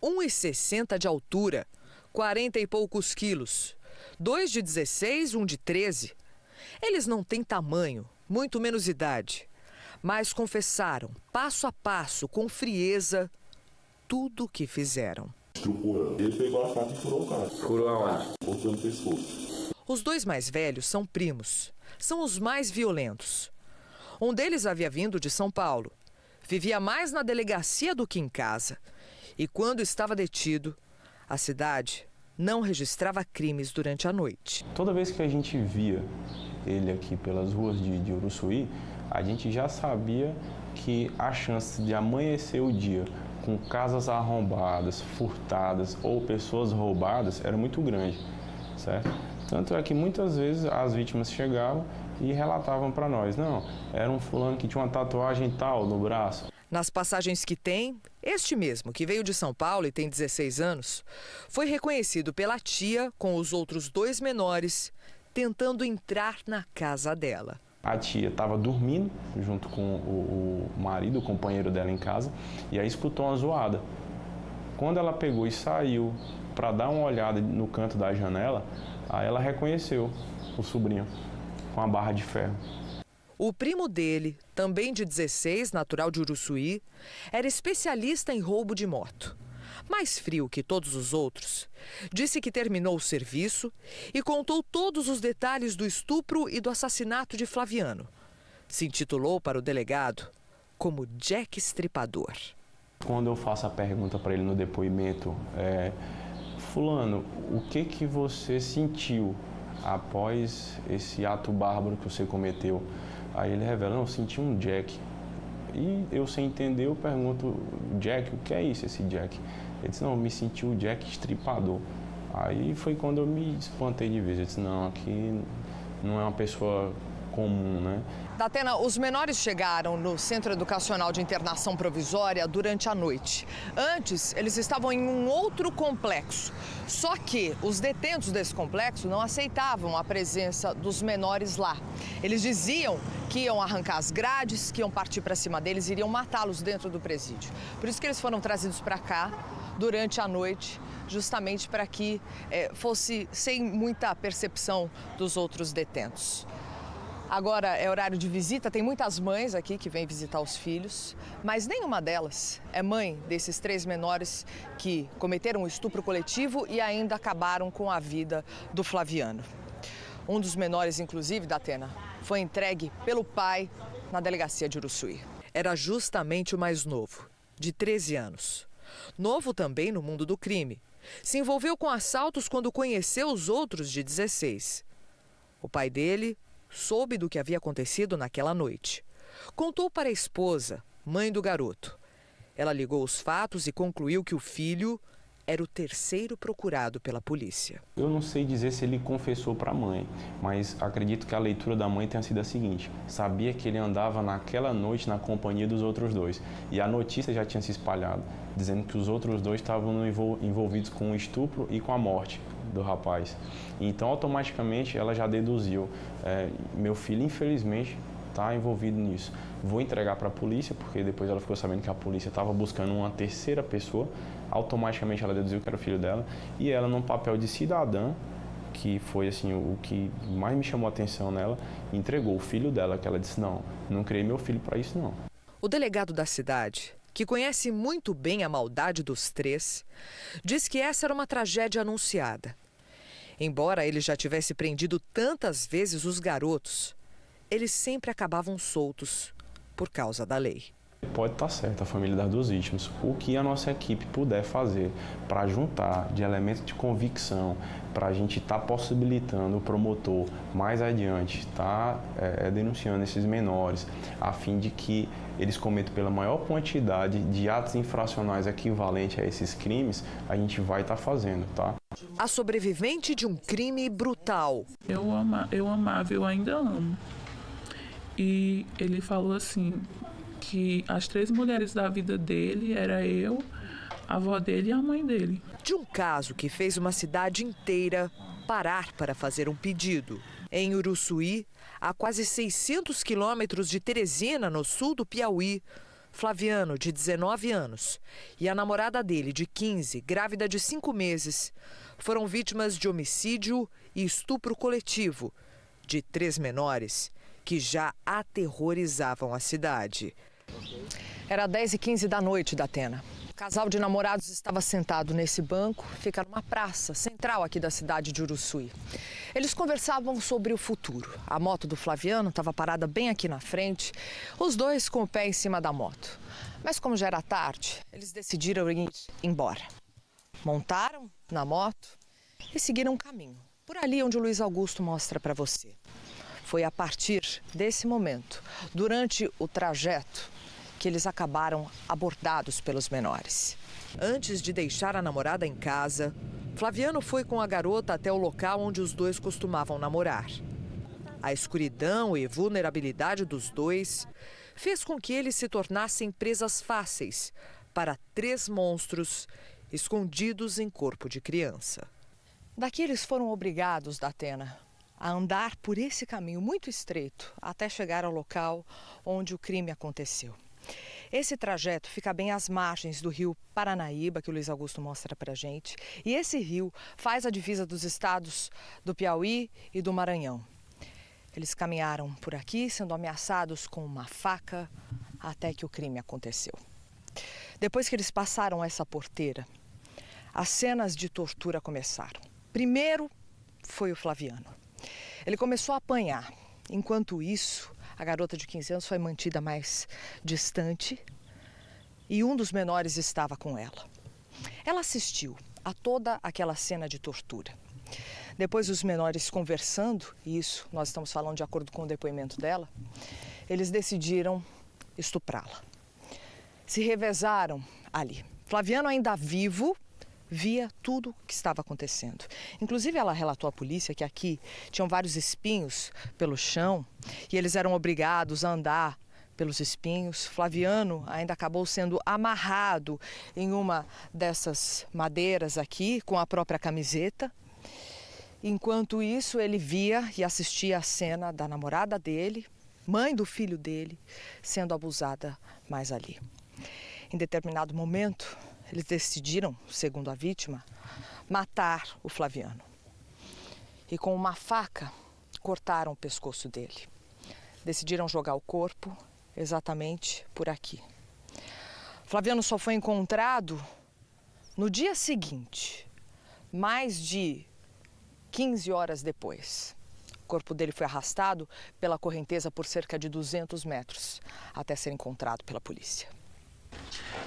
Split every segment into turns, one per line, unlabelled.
1,60 de altura, 40 e poucos quilos. 2 de 16, um de 13. Eles não têm tamanho, muito menos idade, mas confessaram, passo a passo, com frieza, tudo o que fizeram.
Estruturando. Ele pegou a faca e furou o cara.
Furou aonde?
Cortou no pescoço.
Os dois mais velhos são primos. São os mais violentos. Um deles havia vindo de São Paulo. Vivia mais na delegacia do que em casa. E quando estava detido, a cidade não registrava crimes durante a noite.
Toda vez que a gente via ele aqui pelas ruas de Uruçuí, a gente já sabia que a chance de amanhecer o dia com casas arrombadas, furtadas ou pessoas roubadas era muito grande, certo? Tanto é que muitas vezes as vítimas chegavam e relatavam para nós, não, era um fulano que tinha uma tatuagem tal no braço.
Nas passagens que tem, este mesmo, que veio de São Paulo e tem 16 anos, foi reconhecido pela tia com os outros 2 menores, tentando entrar na casa dela.
A tia estava dormindo junto com o marido, o companheiro dela em casa, e aí escutou uma zoada. Quando ela pegou e saiu para dar uma olhada no canto da janela, aí ela reconheceu o sobrinho com a barra de ferro.
O primo dele, também de 16, natural de Uruçuí, era especialista em roubo de moto. Mais frio que todos os outros, disse que terminou o serviço e contou todos os detalhes do estupro e do assassinato de Flaviano. Se intitulou para o delegado como Jack Estripador.
Quando eu faço a pergunta para ele no depoimento, fulano, o que você sentiu após esse ato bárbaro que você cometeu? Aí ele revela, não, eu senti um Jack. E eu, sem entender, eu pergunto, Jack, o que é isso, esse Jack? Ele disse, não, eu me senti o Jack Estripador. Aí foi quando eu me espantei de vez. Eu disse, não, aqui não é uma pessoa comum, né?
Datena, os menores chegaram no Centro Educacional de Internação Provisória durante a noite. Antes, eles estavam em um outro complexo. Só que os detentos desse complexo não aceitavam a presença dos menores lá. Eles diziam que iam arrancar as grades, que iam partir para cima deles, iriam matá-los dentro do presídio. Por isso que eles foram trazidos para cá durante a noite, justamente para que fosse sem muita percepção dos outros detentos. Agora é horário de visita, tem muitas mães aqui que vêm visitar os filhos, mas nenhuma delas é mãe desses 3 menores que cometeram um estupro coletivo e ainda acabaram com a vida do Flaviano. Um dos menores, inclusive, Datena, foi entregue pelo pai na delegacia de Uruçuí. Era justamente o mais novo, de 13 anos. Novo também no mundo do crime. Se envolveu com assaltos quando conheceu os outros de 16. O pai dele soube do que havia acontecido naquela noite. Contou para a esposa, mãe do garoto. Ela ligou os fatos e concluiu que o filho era o 3º procurado pela polícia.
Eu não sei dizer se ele confessou para a mãe, mas acredito que a leitura da mãe tenha sido a seguinte. Sabia que ele andava naquela noite na companhia dos outros 2. E a notícia já tinha se espalhado, dizendo que os outros 2 estavam envolvidos com o estupro e com a morte do rapaz. Então, automaticamente, ela já deduziu. Meu filho, infelizmente, está envolvido nisso. Vou entregar para a polícia, porque depois ela ficou sabendo que a polícia estava buscando uma 3ª pessoa. Automaticamente, ela deduziu que era o filho dela. E ela, num papel de cidadã, que foi assim o que mais me chamou a atenção nela, entregou o filho dela, que ela disse, não criei meu filho para isso, não.
O delegado da cidade, que conhece muito bem a maldade dos 3, diz que essa era uma tragédia anunciada. Embora ele já tivesse prendido tantas vezes os garotos, eles sempre acabavam soltos por causa da lei.
Pode estar certo a família das 2 vítimas. O que a nossa equipe puder fazer para juntar de elementos de convicção, para a gente estar possibilitando o promotor mais adiante, estar denunciando esses menores, a fim de que eles cometam pela maior quantidade de atos infracionais equivalentes a esses crimes, a gente vai estar fazendo, tá?
A sobrevivente de um crime brutal.
Eu amava, eu ainda amo. E ele falou assim, que as 3 mulheres da vida dele era eu, a avó dele e a mãe dele.
De um caso que fez uma cidade inteira parar para fazer um pedido. Em Uruçuí, a quase 600 quilômetros de Teresina, no sul do Piauí, Flaviano, de 19 anos, e a namorada dele, de 15, grávida de 5 meses, foram vítimas de homicídio e estupro coletivo de 3 menores que já aterrorizavam a cidade. Era 10h15 da noite, Datena. O casal de namorados estava sentado nesse banco, fica numa praça central aqui da cidade de Uruçuí. Eles conversavam sobre o futuro. A moto do Flaviano estava parada bem aqui na frente, os dois com o pé em cima da moto. Mas como já era tarde, eles decidiram ir embora. Montaram na moto e seguiram um caminho, por ali onde o Luiz Augusto mostra para você. Foi a partir desse momento, durante o trajeto, que eles acabaram abordados pelos menores. Antes de deixar a namorada em casa, Flaviano foi com a garota até o local onde os dois costumavam namorar. A escuridão e vulnerabilidade dos dois fez com que eles se tornassem presas fáceis para 3 monstros escondidos em corpo de criança. Daqui eles foram obrigados, Datena, a andar por esse caminho muito estreito até chegar ao local onde o crime aconteceu. Esse trajeto fica bem às margens do rio Paranaíba, que o Luiz Augusto mostra pra gente. E esse rio faz a divisa dos estados do Piauí e do Maranhão. Eles caminharam por aqui, sendo ameaçados com uma faca, até que o crime aconteceu. Depois que eles passaram essa porteira, as cenas de tortura começaram. Primeiro foi o Flaviano. Ele começou a apanhar. Enquanto isso, a garota de 15 anos foi mantida mais distante e um dos menores estava com ela. Ela assistiu a toda aquela cena de tortura. Depois os menores conversando, e isso nós estamos falando de acordo com o depoimento dela, eles decidiram estuprá-la. Se revezaram ali. Flaviano, ainda vivo, via tudo o que estava acontecendo. Inclusive, ela relatou à polícia que aqui tinham vários espinhos pelo chão e eles eram obrigados a andar pelos espinhos. Flaviano ainda acabou sendo amarrado em uma dessas madeiras aqui com a própria camiseta. Enquanto isso, ele via e assistia a cena da namorada dele, mãe do filho dele, sendo abusada mais ali. Em determinado momento, eles decidiram, segundo a vítima, matar o Flaviano. E com uma faca, cortaram o pescoço dele. Decidiram jogar o corpo exatamente por aqui. Flaviano só foi encontrado no dia seguinte, mais de 15 horas depois. O corpo dele foi arrastado pela correnteza por cerca de 200 metros, até ser encontrado pela polícia.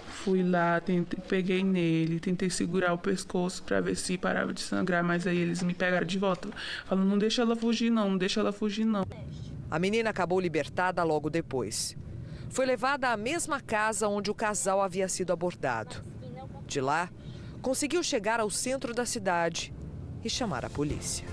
Fui lá, peguei nele, tentei segurar o pescoço para ver se parava de sangrar, mas aí eles me pegaram de volta, falando, não deixa ela fugir não, não deixa ela fugir não.
A menina acabou libertada logo depois. Foi levada à mesma casa onde o casal havia sido abordado. De lá, conseguiu chegar ao centro da cidade e chamar a polícia.